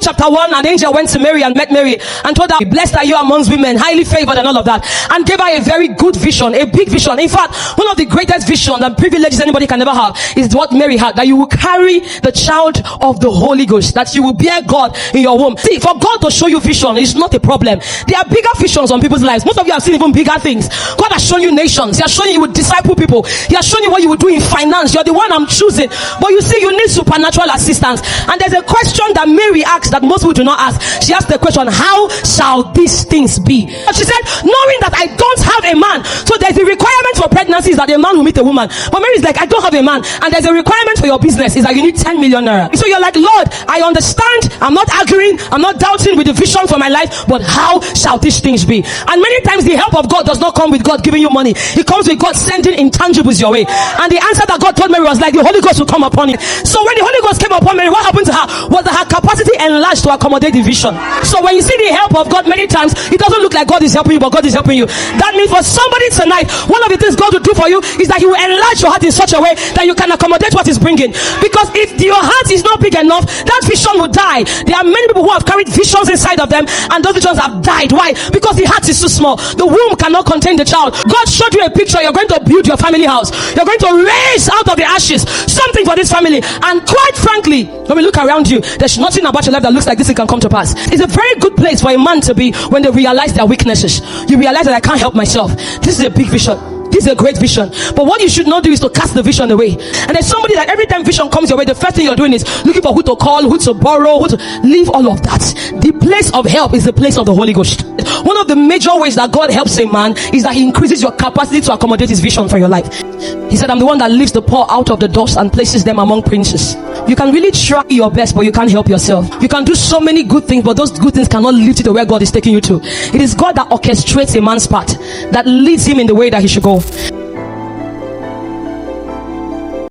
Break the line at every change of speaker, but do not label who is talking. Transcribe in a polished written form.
chapter 1, an angel went to Mary and met Mary and told her, blessed are you amongst women, highly favored and all of that, and gave her a very good vision, a big vision. In fact, one of the greatest visions and privileges anybody can ever have is what Mary had, that you will carry the child of the Holy Ghost, that you will bear God in your womb. See, for God to show you vision is not a problem. There are bigger visions on people's lives. Most of you have seen even bigger things. God has shown you nations. He has shown you would disciple people. He has shown you what you would do in finance. You're the one I'm choosing. But you see, you need supernatural assistance. And there's a question that Mary asked that most people do not ask. She asked the question, how shall these things be? She said, knowing that I don't have a man. So there's a requirement for pregnancy is that a man will meet a woman. But Mary's like, I don't have a man. And there's a requirement for your business is that you need 10 million naira. So you're like, Lord, I understand. I'm not arguing. I'm not doubting with the vision for my life. But how shall these things be? And many times the help of God does not come with God giving you money. It comes with God sending intangibles your way. And the answer that God told Mary was like, the Holy Ghost will come upon you. So when the Holy Ghost came upon Mary, what happened to her was that her capacity enlarged to accommodate the vision. So when you see the help of God, many times it doesn't look like God is helping you, but God is helping you. That means for somebody tonight, one of the things God will do for you is that He will enlarge your heart in such a way that you can accommodate what He's bringing. Because if your heart is not big enough, that vision will die. There are many people who have carried visions inside of them, and those visions have died. Why? Because the heart is too small. The womb cannot contain the child. God showed you a picture. You're going to build your family house. You're going to raise out of the ashes something for this family. And quite frankly, when we look around you, there's nothing about your life that looks like this it can come to pass. It's a very good place for a man to be when they realize their weaknesses. You realize that I can't help myself. This is a big vision. This is a great vision. But what you should not do is to cast the vision away. And there's somebody that every time vision comes your way, the first thing you're doing is looking for who to call, who to borrow, who to leave all of that. The place of help is the place of the Holy Ghost. One of the major ways that God helps a man is that He increases your capacity to accommodate His vision for your life. He said, I'm the one that lifts the poor out of the dust and places them among princes. You can really try your best, but you can't help yourself. You can do so many good things, but those good things cannot lift you to where God is taking you to. It is God that orchestrates a man's path, that leads him in the way that he should go.